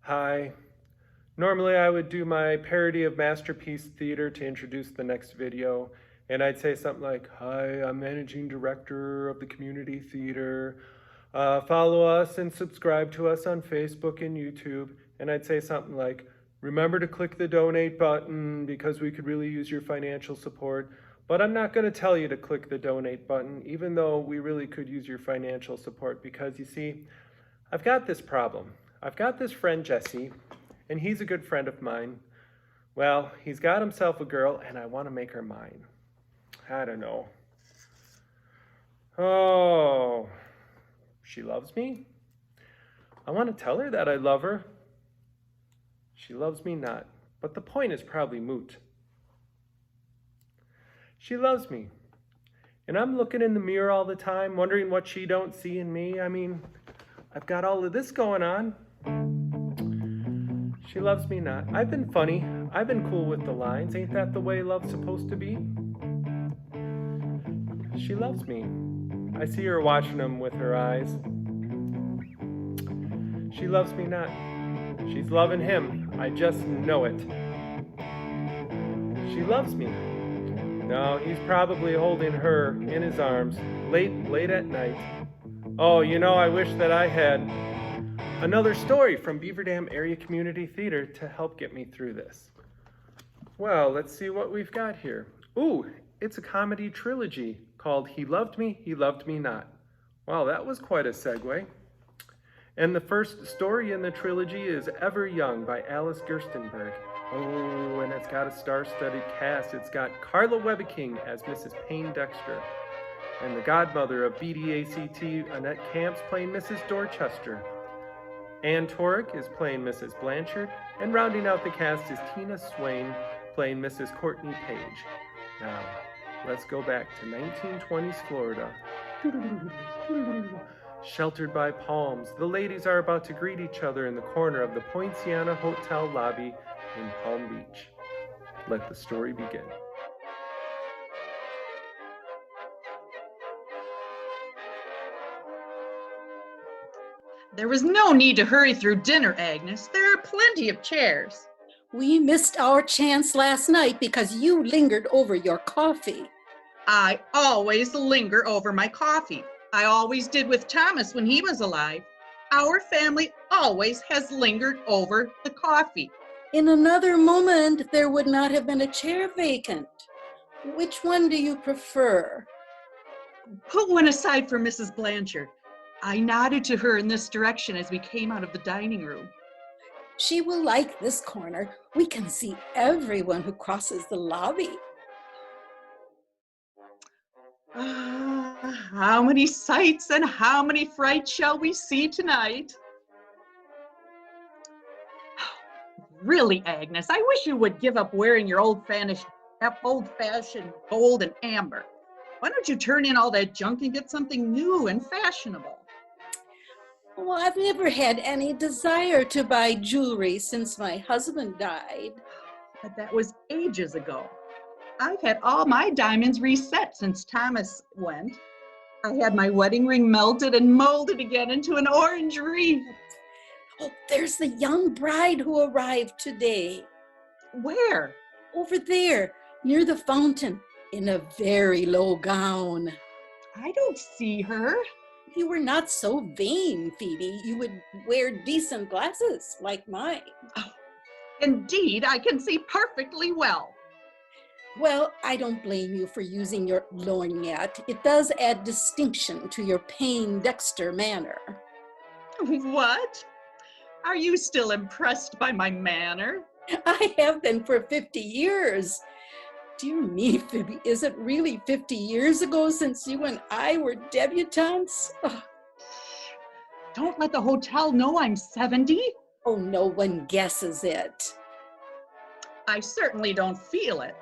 Hi. Normally I would do my parody of Masterpiece Theater to introduce the next video, and I'd say something like, "Hi, I'm managing director of the community theater. Follow us and subscribe to us on Facebook and YouTube." And I'd say something like, "Remember to click the donate button because we could really use your financial support. But I'm not going to tell you to click the donate button, even though we really could use your financial support, because you see, I've got this problem. I've got this friend Jesse, and he's a good friend of mine. Well, he's got himself a girl, and I want to make her mine. I don't know. Oh, she loves me? I want to tell her that I love her. She loves me not, but the point is probably moot. She loves me, and I'm looking in the mirror all the time, wondering what she don't see in me. I mean, I've got all of this going on. She loves me not. I've been funny. I've been cool with the lines. Ain't that the way love's supposed to be? She loves me. I see her watching him with her eyes. She loves me not. She's loving him. I just know it. She loves me. No, he's probably holding her in his arms late at night. Oh, I wish that I had another story from Beaver Dam Area Community Theater to help get me through this. Well, let's see what we've got here. Ooh, it's a comedy trilogy called He Loved Me Not. Wow, that was quite a segue. And the first story in the trilogy is Ever Young by Alice Gerstenberg. Oh, and it's got a star-studded cast. It's got Carla Woebbeking as Mrs. Payne Dexter, and the godmother of BDACT, Annette Kamps, playing Mrs. Dorchester. Anne Taurick is playing Mrs. Blanchard, and rounding out the cast is Tina Swain playing Mrs. Courtney Page. Now, let's go back to 1920s Florida. Sheltered by palms, the ladies are about to greet each other in the corner of the Poinciana Hotel lobby in Palm Beach. Let the story begin. There was no need to hurry through dinner, Agnes. There are plenty of chairs. We missed our chance last night because you lingered over your coffee. I always linger over my coffee. I always did with Thomas when he was alive. Our family always has lingered over the coffee. In another moment, there would not have been a chair vacant. Which one do you prefer? Put one aside for Mrs. Blanchard. I nodded to her in this direction as we came out of the dining room. She will like this corner. We can see everyone who crosses the lobby. How many sights and how many frights shall we see tonight? Really, Agnes, I wish you would give up wearing your old-fashioned gold and amber. Why don't you turn in all that junk and get something new and fashionable? Well, I've never had any desire to buy jewelry since my husband died. But that was ages ago. I've had all my diamonds reset since Thomas went. I had my wedding ring melted and molded again into an orange wreath. Oh, there's the young bride who arrived today. Where? Over there, near the fountain, in a very low gown. I don't see her. If you were not so vain, Phoebe, you would wear decent glasses like mine. Oh, indeed, I can see perfectly well. Well, I don't blame you for using your lorgnette. It does add distinction to your Payne Dexter manner. What? Are you still impressed by my manner? I have been for 50 years. Dear me, Phoebe, is it really 50 years ago since you and I were debutantes? Oh. Don't let the hotel know I'm 70. Oh, no one guesses it. I certainly don't feel it.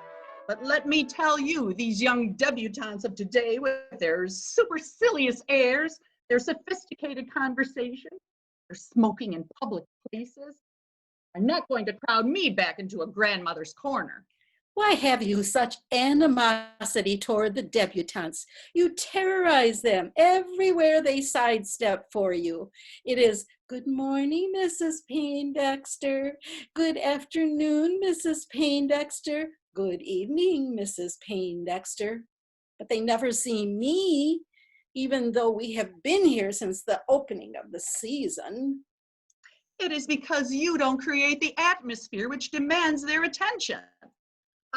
But let me tell you, these young debutantes of today, with their supercilious airs, their sophisticated conversation, their smoking in public places, are not going to crowd me back into a grandmother's corner. Why have you such animosity toward the debutantes? You terrorize them everywhere they sidestep for you. It is, good morning, Mrs. Poindexter. Good afternoon, Mrs. Poindexter. Good evening, Mrs. Poindexter. But they never see me, even though we have been here since the opening of the season. It is because you don't create the atmosphere which demands their attention.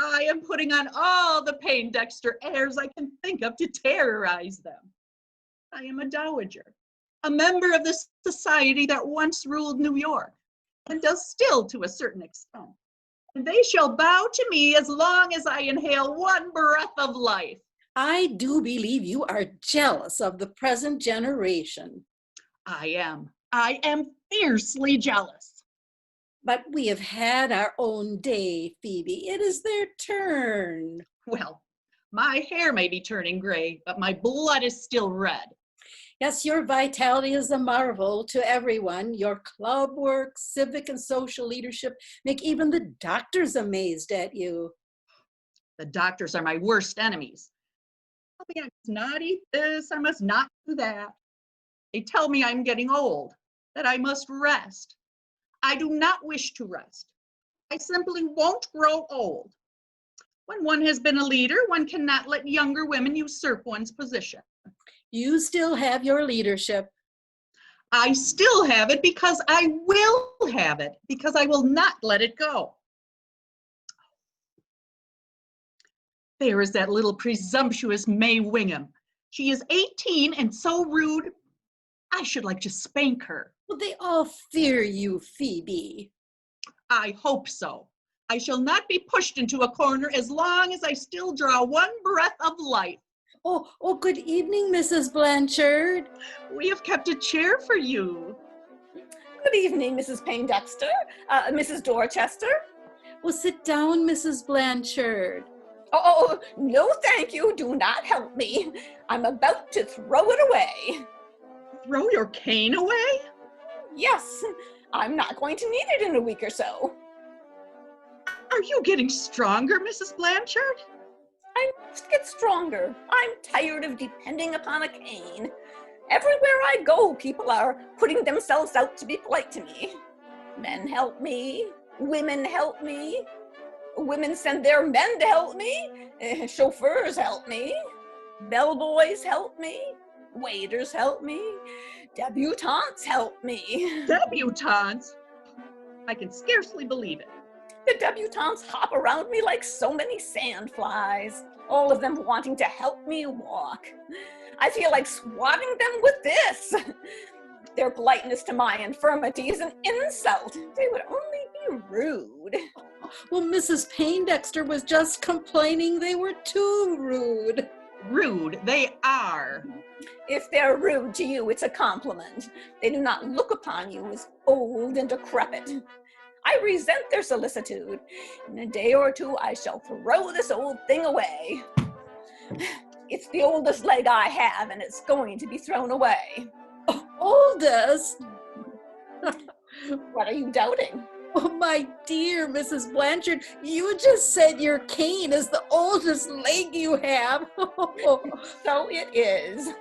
I am putting on all the Poindexter airs I can think of to terrorize them. I am a dowager, a member of the society that once ruled New York, and does still to a certain extent. And they shall bow to me as long as I inhale one breath of life. I do believe you are jealous of the present generation. I am fiercely jealous. But we have had our own day, Phoebe. It is their turn. Well, my hair may be turning gray, but my blood is still red. Yes, your vitality is a marvel to everyone. Your club work, civic and social leadership make even the doctors amazed at you. The doctors are my worst enemies. Tell me I must not eat this, I must not do that. They tell me I'm getting old, that I must rest. I do not wish to rest. I simply won't grow old. When one has been a leader, one cannot let younger women usurp one's position. You still have your leadership. I still have it because I will have it, because I will not let it go. There is that little presumptuous May Wingham. She is 18 and so rude. I should like to spank her. Well, they all fear you, Phoebe. I hope so. I shall not be pushed into a corner as long as I still draw one breath of life. Oh, good evening, Mrs. Blanchard. We have kept a chair for you. Good evening, Mrs. Poindexter, Mrs. Dorchester. Well, sit down, Mrs. Blanchard. Oh, no, thank you. Do not help me. I'm about to throw it away. Throw your cane away? Yes, I'm not going to need it in a week or so. Are you getting stronger, Mrs. Blanchard? I must get stronger. I'm tired of depending upon a cane. Everywhere I go, people are putting themselves out to be polite to me. Men help me. Women help me. Women send their men to help me. Chauffeurs help me. Bellboys help me. Waiters help me. Debutantes help me. Debutantes? I can scarcely believe it. The debutantes hop around me like so many sandflies, all of them wanting to help me walk. I feel like swatting them with this. Their politeness to my infirmity is an insult. They would only be rude. Well, Mrs. Poindexter was just complaining they were too rude. Rude, they are. If they're rude to you, it's a compliment. They do not look upon you as old and decrepit. I resent their solicitude. In a day or two, I shall throw this old thing away. It's the oldest leg I have, and it's going to be thrown away. Oldest? What are you doubting? Oh, my dear Mrs. Blanchard, you just said your cane is the oldest leg you have. So it is.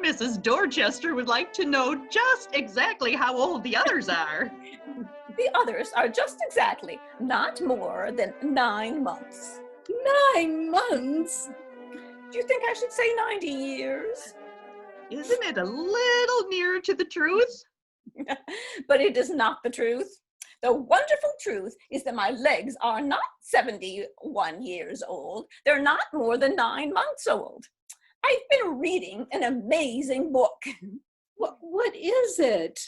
Mrs. Dorchester would like to know just exactly how old the others are. The others are just exactly not more than 9 months. 9 months? Do you think I should say 90 years? Isn't it a little nearer to the truth? But it is not the truth. The wonderful truth is that my legs are not 71 years old. They're not more than 9 months old. I've been reading an amazing book. What is it?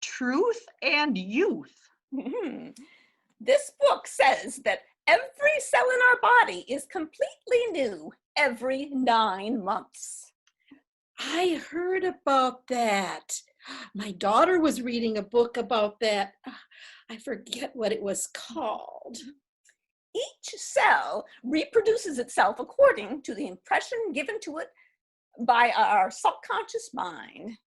Truth and Youth. This book says that every cell in our body is completely new every 9 months. I heard about that. My daughter was reading a book about that. I forget what it was called. Each cell reproduces itself according to the impression given to it by our subconscious mind.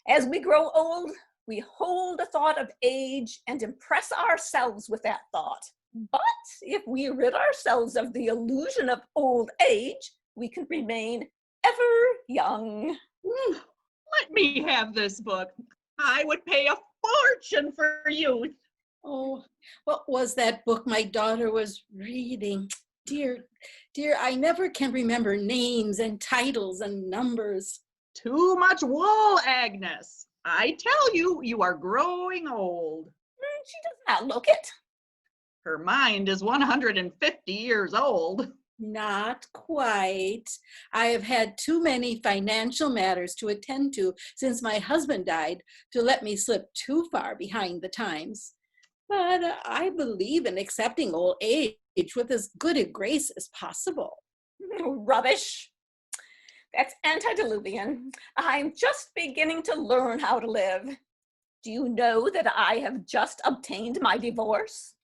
As we grow old, We hold a thought of age and impress ourselves with that thought. But if we rid ourselves of the illusion of old age, we can remain ever young. Let me have this book. I would pay a fortune for youth. Oh, what was that book my daughter was reading? Dear, I never can remember names and titles and numbers. Too much wool, Agnes. I tell you, you are growing old. She does not look it. Her mind is 150 years old. Not quite. I have had too many financial matters to attend to since my husband died to let me slip too far behind the times. But I believe in accepting old age with as good a grace as possible. Rubbish. That's antediluvian. I'm just beginning to learn how to live. Do you know that I have just obtained my divorce?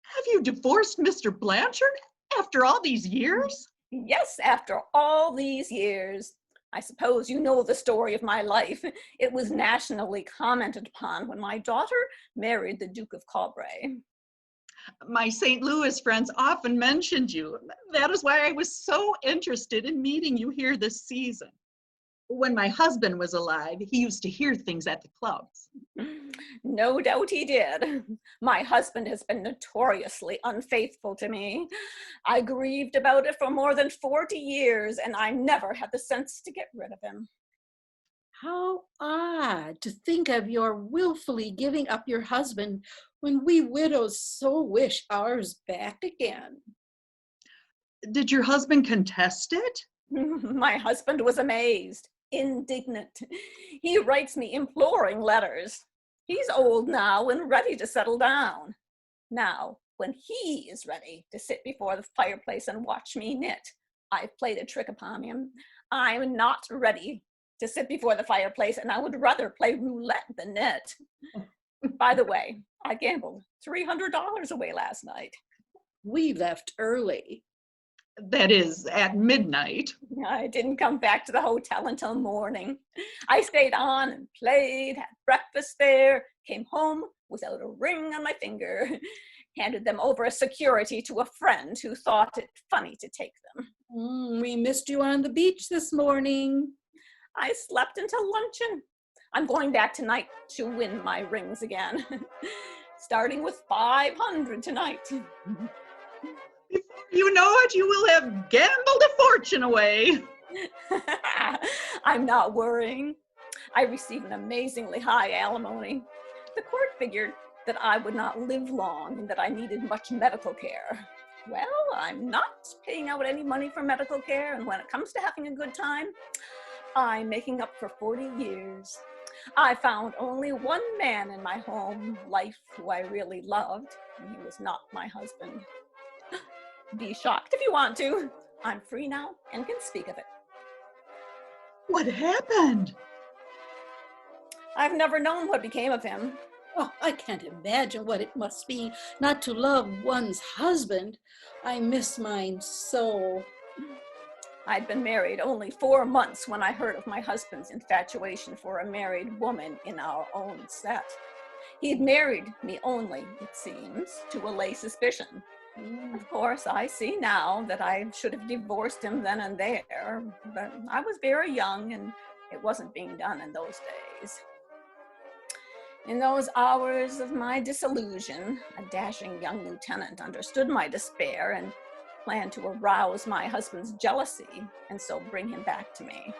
Have you divorced Mr. Blanchard after all these years? Yes, after all these years. I suppose you know the story of my life. It was nationally commented upon when my daughter married the Duke of Cobray. My St. Louis friends often mentioned you. That is why I was so interested in meeting you here this season. When my husband was alive, he used to hear things at the clubs. No doubt he did. My husband has been notoriously unfaithful to me. I grieved about it for more than 40 years, and I never had the sense to get rid of him. How odd to think of your willfully giving up your husband when we widows so wish ours back again. Did your husband contest it? My husband was amazed, indignant. He writes me imploring letters. He's old now and ready to settle down. Now, when he is ready to sit before the fireplace and watch me knit, I've played a trick upon him. I'm not ready to sit before the fireplace, and I would rather play roulette than knit. By the way, I gambled $300 away last night. We left early. That is, at midnight. I didn't come back to the hotel until morning. I stayed on and played, had breakfast there, came home without a ring on my finger, handed them over as security to a friend who thought it funny to take them. We missed you on the beach this morning. I slept until luncheon. I'm going back tonight to win my rings again, starting with 500 tonight. Before you know it, you will have gambled a fortune away. I'm not worrying. I received an amazingly high alimony. The court figured that I would not live long and that I needed much medical care. Well, I'm not paying out any money for medical care, and when it comes to having a good time, I'm making up for 40 years. I found only one man in my home life who I really loved, and he was not my husband. Be shocked if you want to. I'm free now and can speak of it. What happened? I've never known what became of him. Oh, I can't imagine what it must be not to love one's husband. I miss mine so. I'd been married only 4 months when I heard of my husband's infatuation for a married woman in our own set. He'd married me only, it seems, to allay suspicion. Of course, I see now that I should have divorced him then and there, but I was very young and it wasn't being done in those days. In those hours of my disillusion, a dashing young lieutenant understood my despair and planned to arouse my husband's jealousy and so bring him back to me.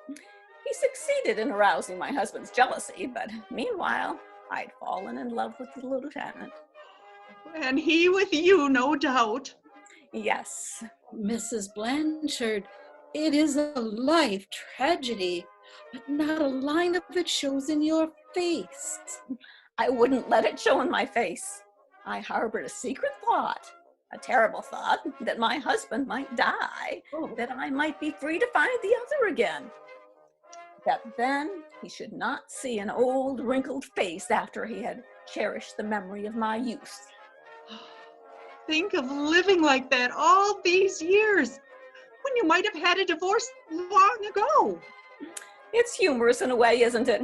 He succeeded in arousing my husband's jealousy, but meanwhile, I'd fallen in love with the lieutenant. And he with you, no doubt. Yes. Mrs. Blanchard, it is a life tragedy, but not a line of it shows in your face. I wouldn't let it show in my face. I harbored a secret thought, a terrible thought, that my husband might die, that I might be free to find the other again. That then he should not see an old wrinkled face after he had cherished the memory of my youth. Think of living like that all these years, when you might have had a divorce long ago. It's humorous in a way, isn't it?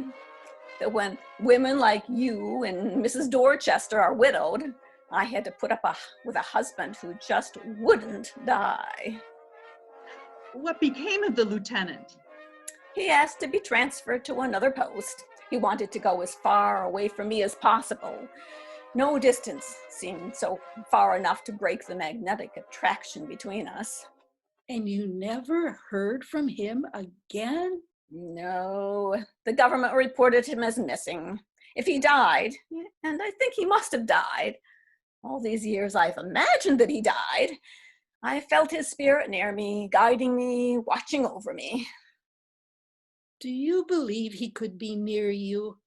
that when women like you and Mrs. Dorchester are widowed, I had to put up with a husband who just wouldn't die. What became of the lieutenant? He asked to be transferred to another post. He wanted to go as far away from me as possible. No distance seemed so far enough to break the magnetic attraction between us. And you never heard from him again? No, the government reported him as missing. If he died, and I think he must have died, all these years I've imagined that he died, I felt his spirit near me, guiding me, watching over me. Do you believe he could be near you?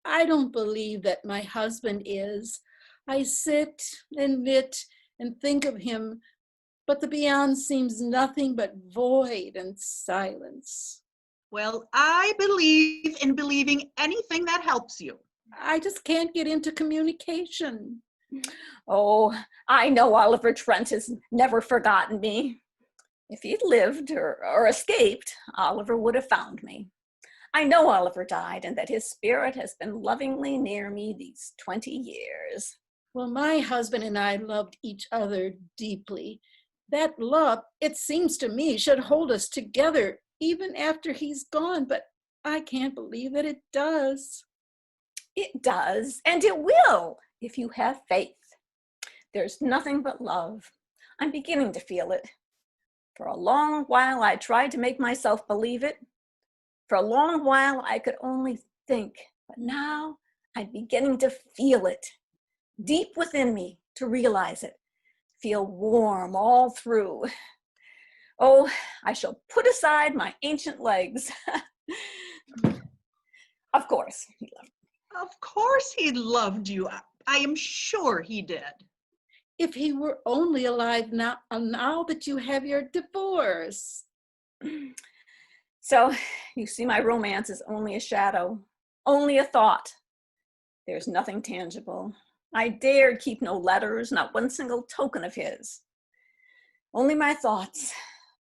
I don't believe that my husband is. I sit and knit and think of him, but the beyond seems nothing but void and silence. Well, I believe in believing anything that helps you. I just can't get into communication. Oh, I know Oliver Trent has never forgotten me. If he'd lived or escaped, Oliver would have found me. I know Oliver died and that his spirit has been lovingly near me these 20 years. Well, my husband and I loved each other deeply. That love, it seems to me, should hold us together even after he's gone, but I can't believe that it does. It does, and it will, if you have faith. There's nothing but love. I'm beginning to feel it. For a long while, I tried to make myself believe it. For a long while, I could only think, but now I'm beginning to feel it, deep within me, to realize it, feel warm all through. Oh, I shall put aside my ancient legs. Of course, he loved me. Of course he loved you. I am sure he did. If he were only alive now that you have your divorce. So, you see, my romance is only a shadow, only a thought. There's nothing tangible. I dared keep no letters, not one single token of his. Only my thoughts.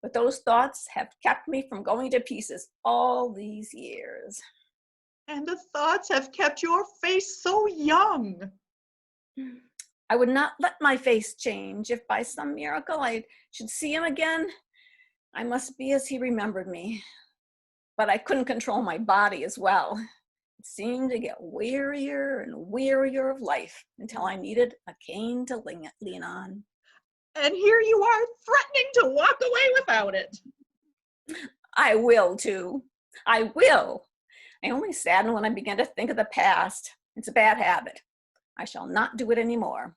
But those thoughts have kept me from going to pieces all these years. And the thoughts have kept your face so young. I would not let my face change. If by some miracle I should see him again, I must be as he remembered me. But I couldn't control my body as well. It seemed to get wearier and wearier of life until I needed a cane to lean on. And here you are threatening to walk away without it. I will too. I will. I only sadden when I begin to think of the past. It's a bad habit. I shall not do it anymore.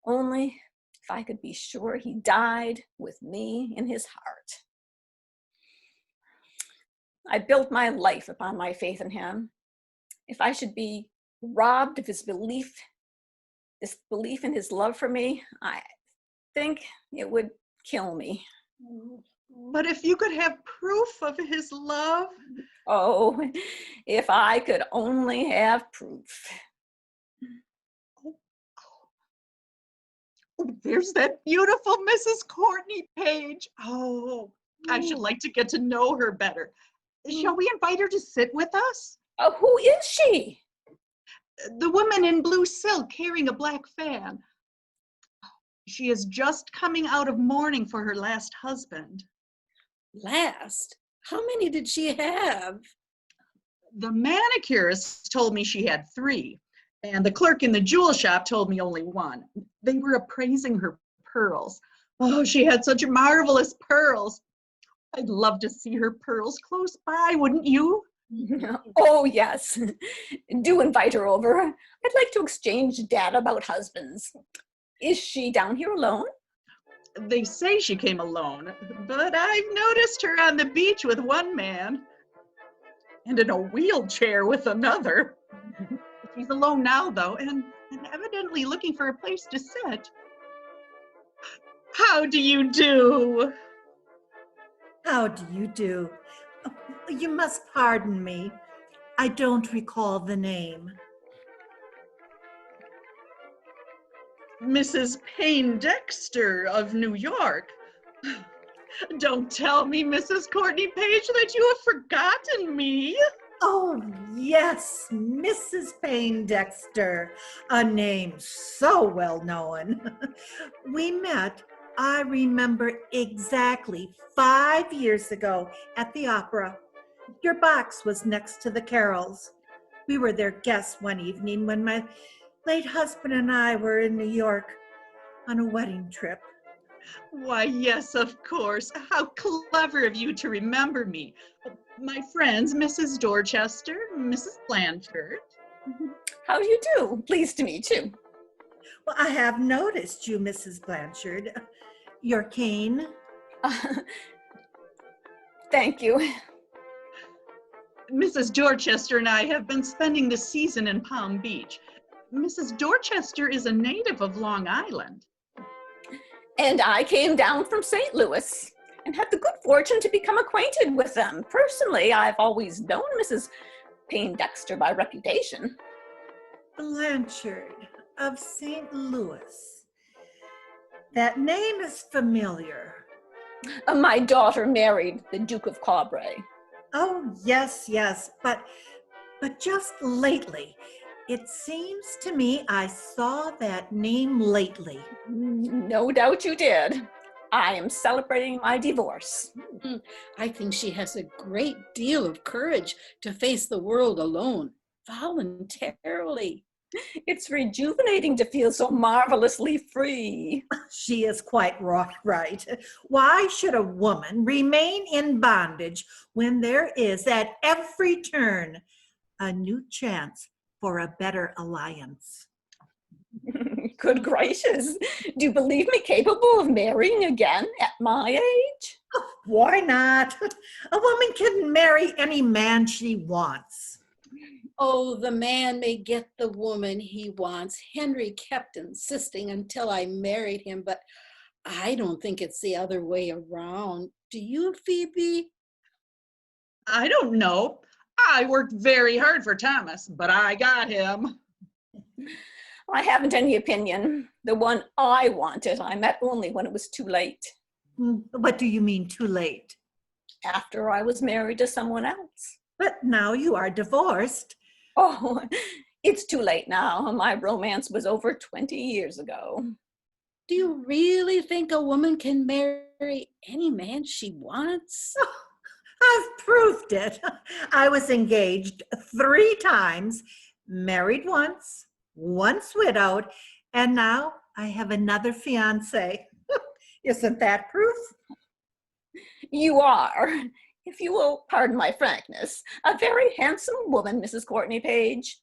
Only if I could be sure he died with me in his heart. I built my life upon my faith in him. If I should be robbed of his belief, this belief in his love for me, I think it would kill me. But if you could have proof of his love. Oh, if I could only have proof. Oh, there's that beautiful Mrs. Courtney Page. Oh, I should like to get to know her better. Shall we invite her to sit with us? Who is she? The woman in blue silk carrying a black fan. She is just coming out of mourning for her last husband. Last? How many did she have? The manicurist told me she had 3, and the clerk in the jewel shop told me only 1. They were appraising her pearls. Oh, she had such marvelous pearls. I'd love to see her pearls close by, wouldn't you? Oh, yes. Do invite her over. I'd like to exchange data about husbands. Is she down here alone? They say she came alone, but I've noticed her on the beach with one man and in a wheelchair with another. She's alone now, though, and evidently looking for a place to sit. How do you do? How do you do? You must pardon me. I don't recall the name. Mrs. Payne Dexter of New York. Don't tell me, Mrs. Courtney Page, that you have forgotten me. Oh, yes, Mrs. Payne Dexter, a name so well known. We met, I remember exactly 5 years ago at the opera. Your box was next to the Carols. We were their guests one evening when my late husband and I were in New York on a wedding trip. Why, yes, of course. How clever of you to remember me. My friends, Mrs. Dorchester, Mrs. Blanchard. How do you do? Pleased to meet you. Well, I have noticed you, Mrs. Blanchard. Your cane? Thank you. Mrs. Dorchester and I have been spending the season in Palm Beach. Mrs. Dorchester is a native of Long Island. And I came down from St. Louis and had the good fortune to become acquainted with them. Personally, I've always known Mrs. Payne Dexter by reputation. Blanchard of St. Louis. That name is familiar. My daughter married the Duke of Cambrai. Oh, yes, but just lately. It seems to me I saw that name lately. No doubt you did. I am celebrating my divorce. I think she has a great deal of courage to face the world alone, voluntarily. It's rejuvenating to feel so marvelously free. She is quite right. Why should a woman remain in bondage when there is at every turn a new chance for a better alliance? Good gracious. Do you believe me capable of marrying again at my age? Why not? A woman can marry any man she wants. Oh, the man may get the woman he wants. Henry kept insisting until I married him, but I don't think it's the other way around. Do you, Phoebe? I don't know. I worked very hard for Thomas, but I got him. I haven't any opinion. The one I wanted, I met only when it was too late. What do you mean too late? After I was married to someone else. But now you are divorced. Oh, it's too late now. My romance was over 20 years ago. Do you really think a woman can marry any man she wants? I've proved it. I was engaged 3 times, married once widowed, and now I have another fiance. Isn't that proof? You are, if you will pardon my frankness, a very handsome woman, Mrs. Courtney Page.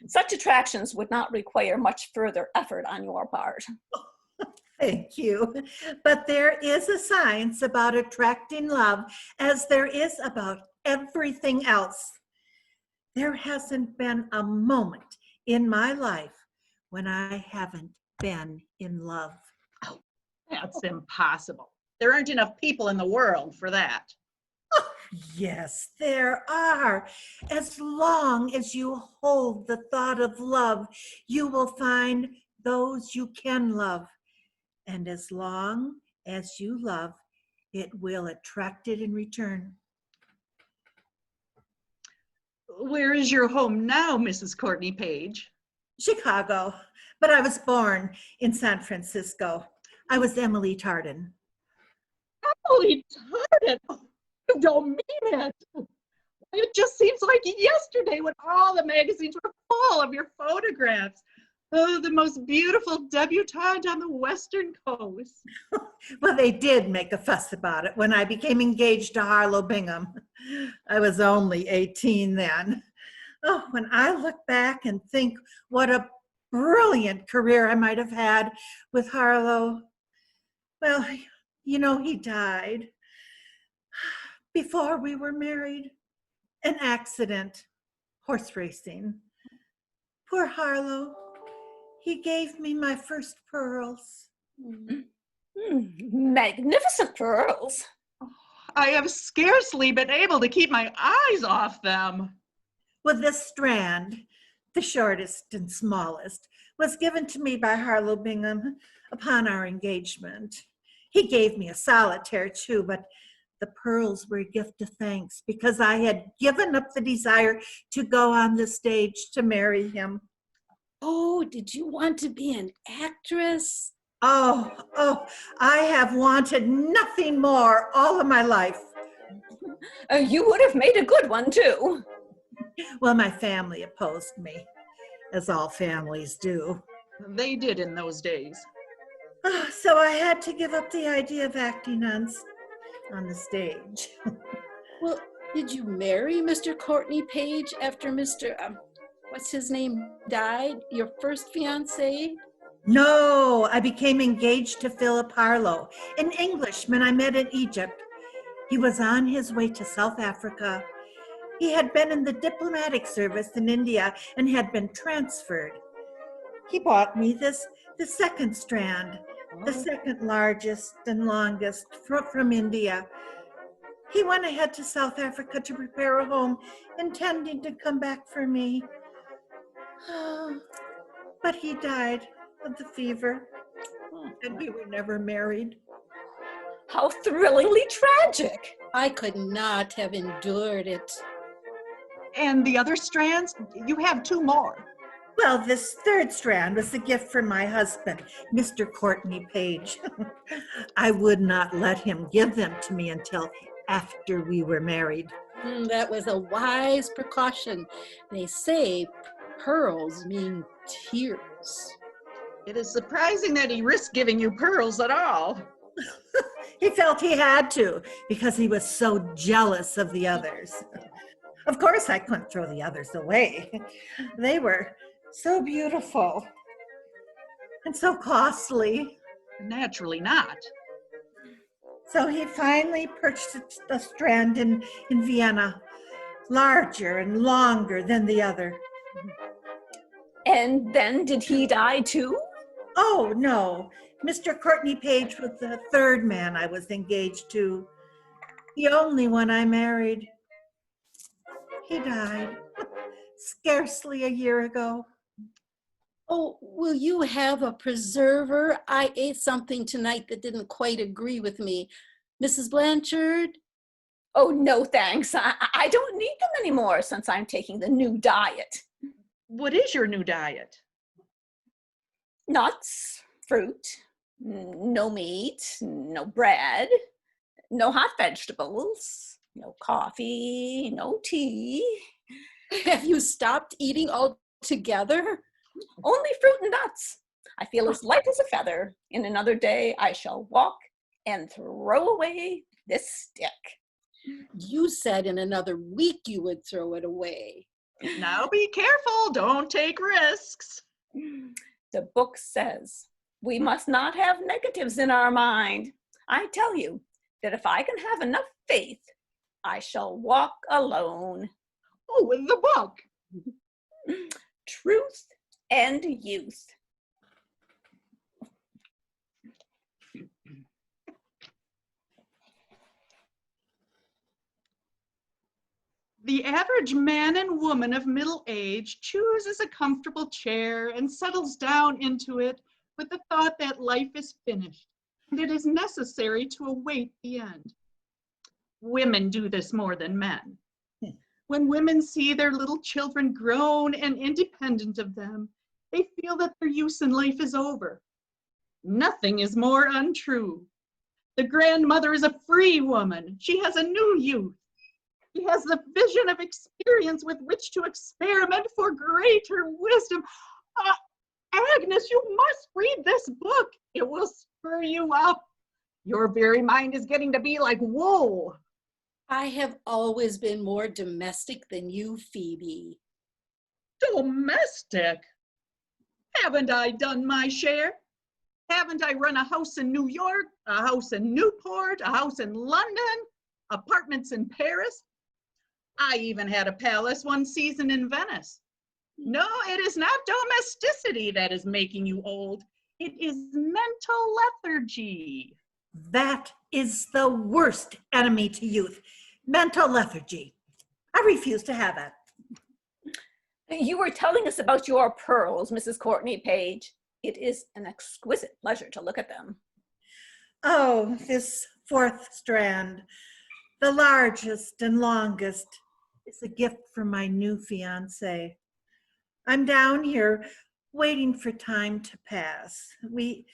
Such attractions would not require much further effort on your part. Thank you. But there is a science about attracting love as there is about everything else. There hasn't been a moment in my life when I haven't been in love. Oh, that's impossible. There aren't enough people in the world for that. Oh, yes, there are. As long as you hold the thought of love, you will find those you can love. And as long as you love, it will attract it in return. Where is your home now, Mrs. Courtney Page? Chicago, but I was born in San Francisco. I was Emily Tarden. Emily Tarden? Oh, you don't mean it. It just seems like yesterday when all the magazines were full of your photographs. Oh, the most beautiful debutante on the Western Coast. Well, they did make a fuss about it when I became engaged to Harlow Bingham. I was only 18 then. Oh, when I look back and think what a brilliant career I might have had with Harlow. Well, you know, he died before we were married. An accident, horse racing. Poor Harlow. He gave me my first pearls. Magnificent pearls. I have scarcely been able to keep my eyes off them. Well, this strand, the shortest and smallest, was given to me by Harlow Bingham upon our engagement. He gave me a solitaire too, but The pearls were a gift of thanks because I had given up the desire to go on the stage to marry him. Oh, did you want to be an actress? Oh, I have wanted nothing more all of my life. You would have made a good one, too. Well, my family opposed me, as all families do. They did in those days. So I had to give up the idea of acting on the stage. Well, did you marry Mr. Courtney Page after Mr. What's his name died? Your first fiancé? No, I became engaged to Philip Harlow, an Englishman I met in Egypt. He was on his way to South Africa. He had been in the diplomatic service in India and had been transferred. He bought me the second strand, the second largest and longest from India. He went ahead to South Africa to prepare a home, intending to come back for me. But he died of the fever, and we were never married. How thrillingly tragic. I could not have endured it. And the other strands, you have 2 more. Well, this third strand was a gift from my husband, Mr. Courtney Page. I would not let him give them to me until after we were married. That was a wise precaution. They say pearls mean tears. It is surprising that he risked giving you pearls at all. He felt he had to because he was so jealous of the others. Of course, I couldn't throw the others away. They were so beautiful and so costly. Naturally not. So he finally purchased a strand in Vienna, larger and longer than the other. And then did he die too? Oh, no. Mr. Courtney Page was the third man I was engaged to, the only one I married. He died scarcely a year ago. Oh, will you have a preserver? I ate something tonight that didn't quite agree with me. Mrs. Blanchard? Oh, no, thanks. I don't need them anymore since I'm taking the new diet. What is your new diet? Nuts, fruit, no meat, no bread, no hot vegetables, no coffee, no tea. Have you stopped eating altogether? Only fruit and nuts. I feel as light as a feather. In another day, I shall walk and throw away this stick. You said in another week you would throw it away. Now be careful, don't take risks. The book says we must not have negatives in our mind. I tell you that if I can have enough faith, I shall walk alone. Oh, in the book. Truth and youth. The average man and woman of middle age chooses a comfortable chair and settles down into it with the thought that life is finished and it is necessary to await the end. Women do this more than men. When women see their little children grown and independent of them, they feel that their use in life is over. Nothing is more untrue. The grandmother is a free woman. She has a new youth. She has the vision of experience with which to experiment for greater wisdom. Agnes, you must read this book. It will spur you up. Your very mind is getting to be like wool. I have always been more domestic than you, Phoebe. Domestic? Haven't I done my share? Haven't I run a house in New York, a house in Newport, a house in London, apartments in Paris? I even had a palace one season in Venice. No, it is not domesticity that is making you old. It is mental lethargy. That is the worst enemy to youth, mental lethargy. I refuse to have it. You were telling us about your pearls, Mrs. Courtney Page. It is an exquisite pleasure to look at them. Oh, this fourth strand. The largest and longest is a gift from my new fiance. I'm down here waiting for time to pass. We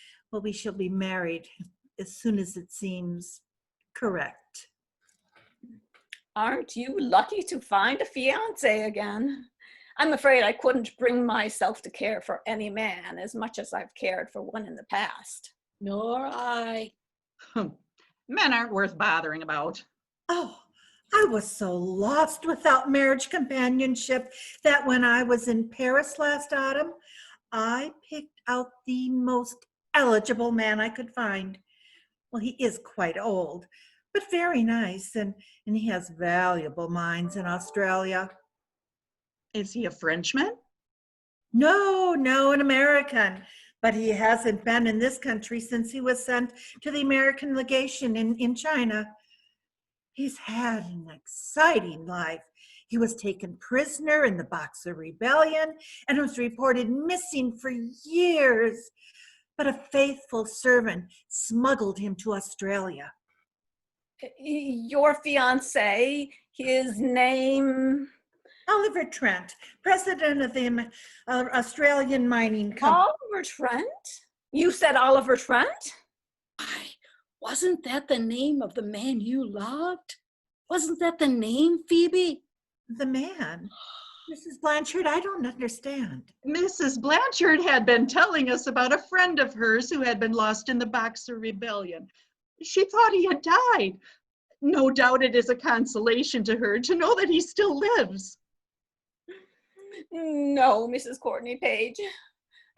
shall be married as soon as it seems correct. Aren't you lucky to find a fiance again? I'm afraid I couldn't bring myself to care for any man as much as I've cared for one in the past. Nor I. Men aren't worth bothering about. Oh, I was so lost without marriage companionship that when I was in Paris last autumn, I picked out the most eligible man I could find. Well, he is quite old, but very nice, and he has valuable mines in Australia. Is he a Frenchman? No, an American, but he hasn't been in this country since he was sent to the American legation in China. He's had an exciting life. He was taken prisoner in the Boxer Rebellion and was reported missing for years. But a faithful servant smuggled him to Australia. Your fiance, his name? Oliver Trent, president of the Australian Mining Company. Oliver Trent? You said Oliver Trent? Wasn't that the name of the man you loved? Wasn't that the name, Phoebe? The man? Mrs. Blanchard, I don't understand. Mrs. Blanchard had been telling us about a friend of hers who had been lost in the Boxer Rebellion. She thought he had died. No doubt it is a consolation to her to know that he still lives. No, Mrs. Courtney Page.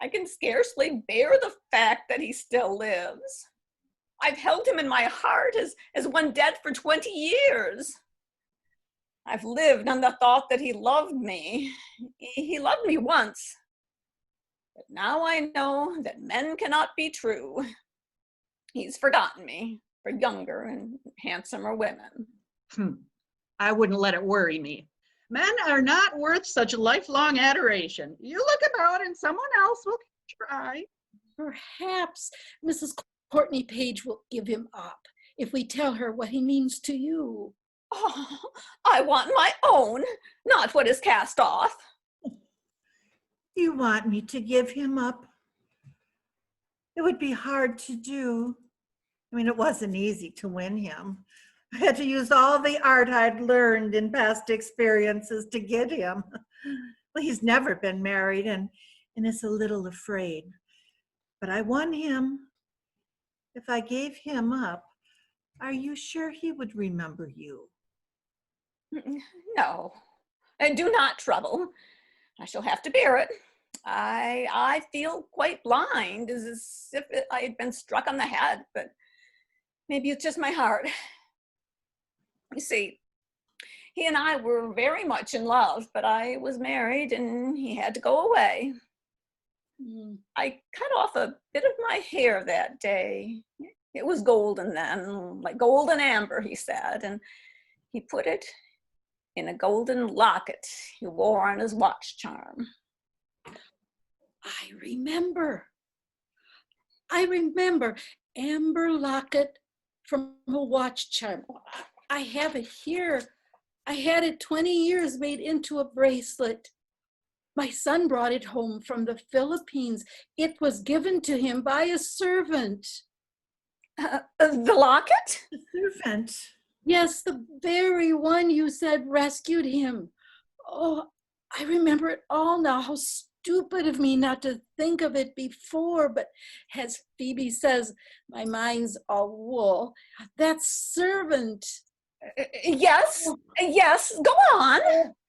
I can scarcely bear the fact that he still lives. I've held him in my heart as one dead for 20 years. I've lived on the thought that he loved me. He loved me once. But now I know that men cannot be true. He's forgotten me for younger and handsomer women. I wouldn't let it worry me. Men are not worth such lifelong adoration. You look about and someone else will try. Perhaps Mrs. Courtney Page will give him up if we tell her what he means to you. Oh, I want my own, not what is cast off. You want me to give him up? It would be hard to do. I mean, it wasn't easy to win him. I had to use all the art I'd learned in past experiences to get him. Well, he's never been married and is a little afraid. But I won him. If I gave him up, are you sure he would remember you? No, and do not trouble. I shall have to bear it. I feel quite blind, as if I had been struck on the head, but maybe it's just my heart. You see, he and I were very much in love, but I was married and he had to go away. I cut off a bit of my hair that day. It was golden then, like golden amber, he said, and he put it in a golden locket he wore on his watch charm. I remember. Amber locket from a watch charm. I have it here. I had it 20 years made into a bracelet. My son brought it home from the Philippines. It was given to him by a servant. The locket? The servant? Yes, the very one you said rescued him. Oh, I remember it all now. How stupid of me not to think of it before. But as Phoebe says, my mind's all wool. That servant. Yes, go on.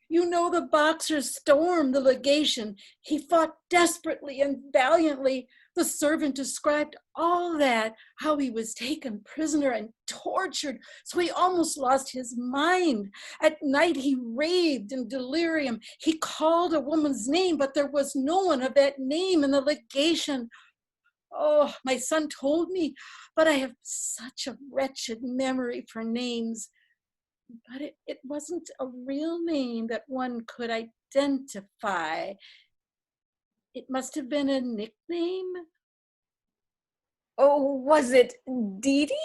You know the Boxers stormed the legation. He fought desperately and valiantly. The servant described all that, how he was taken prisoner and tortured, so he almost lost his mind. At night he raved in delirium. He called a woman's name, but there was no one of that name in the legation. Oh, my son told me, but I have such a wretched memory for names. But it wasn't a real name that one could identify. It must have been a nickname. Oh, was it Dee Dee?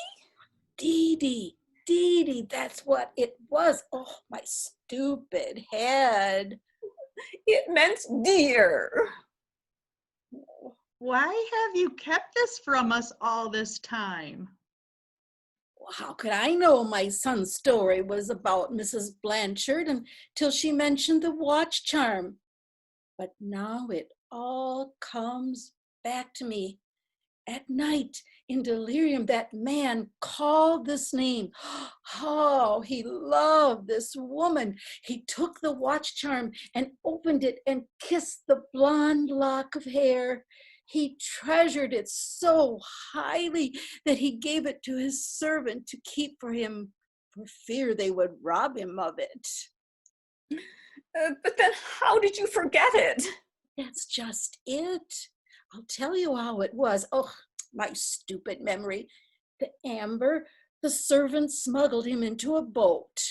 Dee Dee. Dee, that's what it was. Oh, my stupid head. It meant dear. Why have you kept this from us all this time? How could I know my son's story was about Mrs. Blanchard until she mentioned the watch charm? But now it all comes back to me. At night, in delirium, that man called this name. Oh, he loved this woman. He took the watch charm and opened it and kissed the blonde lock of hair. He treasured it so highly that he gave it to his servant to keep for him for fear they would rob him of it. But then how did you forget it? That's just it. I'll tell you how it was. Oh, my stupid memory. The amber, the servant smuggled him into a boat.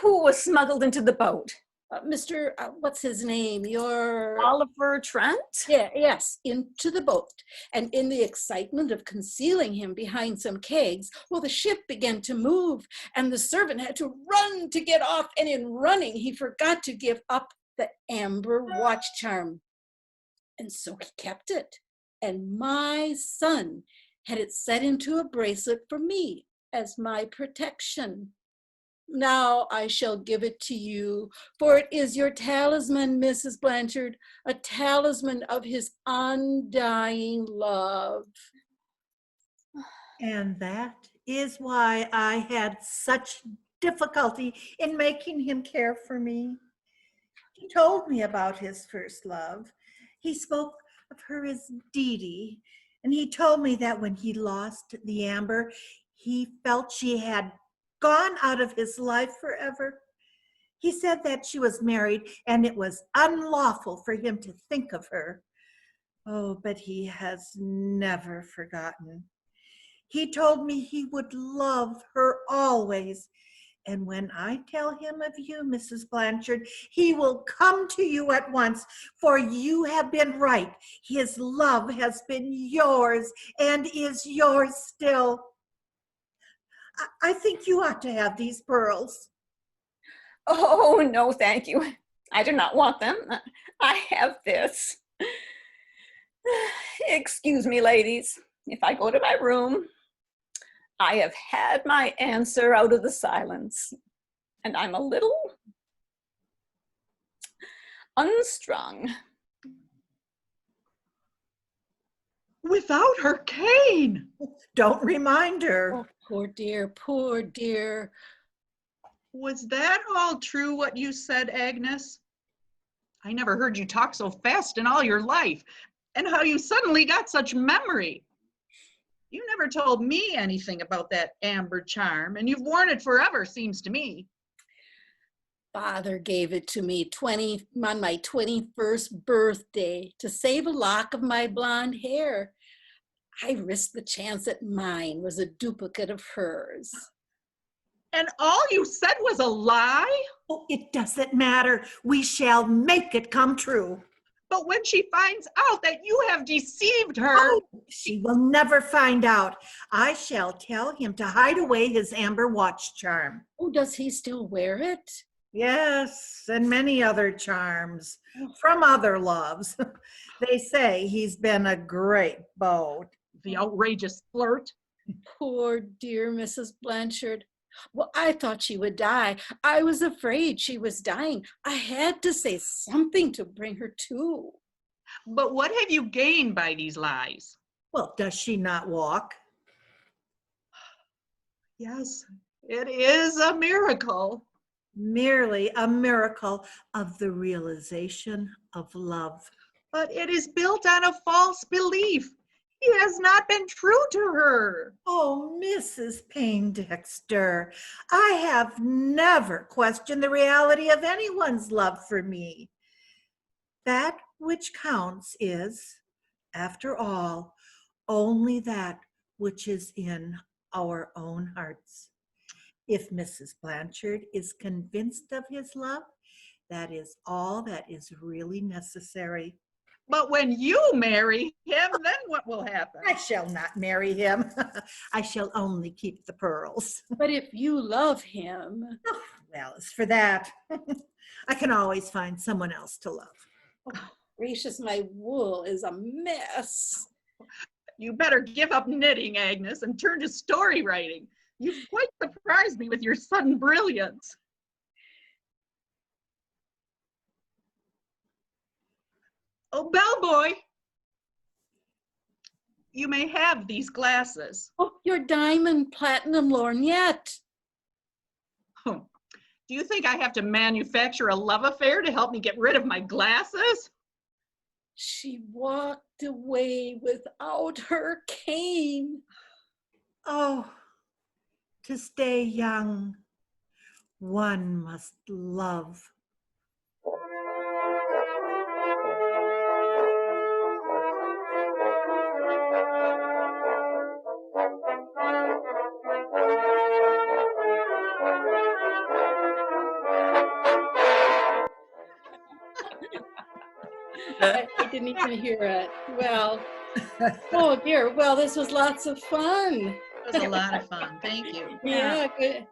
Who was smuggled into the boat? Mr. What's his name? Oliver Trent? Yes, into the boat. And in the excitement of concealing him behind some kegs, well, the ship began to move and the servant had to run to get off. And in running, he forgot to give up the amber watch charm. And so he kept it. And my son had it set into a bracelet for me as my protection. Now I shall give it to you, for it is your talisman, Mrs. Blanchard, a talisman of his undying love. And that is why I had such difficulty in making him care for me. He told me about his first love. He spoke of her as Dee, and he told me that when he lost the amber, he felt she had gone out of his life forever. He said that she was married and it was unlawful for him to think of her. Oh, but he has never forgotten. He told me he would love her always. And when I tell him of you, Mrs. Blanchard, he will come to you at once, for you have been right. His love has been yours and is yours still. I think you ought to have these pearls. Oh, no, thank you. I do not want them. I have this. Excuse me, ladies. If I go to my room, I have had my answer out of the silence, and I'm a little unstrung. Without her cane. Don't remind her. Oh, poor dear, poor dear. Was that all true what you said, Agnes? I never heard you talk so fast in all your life, and how you suddenly got such memory. You never told me anything about that amber charm, and you've worn it forever, seems to me. Father gave it to me on my 21st birthday to save a lock of my blonde hair. I risked the chance that mine was a duplicate of hers. And all you said was a lie? Oh, it doesn't matter. We shall make it come true. But when she finds out that you have deceived her... Oh, she will never find out. I shall tell him to hide away his amber watch charm. Oh, does he still wear it? Yes, and many other charms from other loves. They say he's been a great beau. The outrageous flirt. Poor dear Mrs. Blanchard. Well, I thought she would die. I was afraid she was dying. I had to say something to bring her to. But what have you gained by these lies? Well, does she not walk? Yes, it is a miracle. Merely a miracle of the realization of love. But it is built on a false belief. He has not been true to her. Oh, Mrs. Payne-Dexter, I have never questioned the reality of anyone's love for me. That which counts is, after all, only that which is in our own hearts. If Mrs. Blanchard is convinced of his love, that is all that is really necessary. But when you marry him, then what will happen? I shall not marry him. I shall only keep the pearls. But if you love him, Well, as for that, I can always find someone else to love. gracious, my wool is a mess. You better give up knitting, Agnes, and turn to story writing. You've quite surprised me with your sudden brilliance. Oh, bellboy, you may have these glasses. Oh, your diamond platinum lorgnette. Do you think I have to manufacture a love affair to help me get rid of my glasses? She walked away without her cane. Oh, to stay young, one must love. I didn't even hear it. Well, oh dear. Well, this was lots of fun. It was a lot of fun. Thank you. Yeah, good.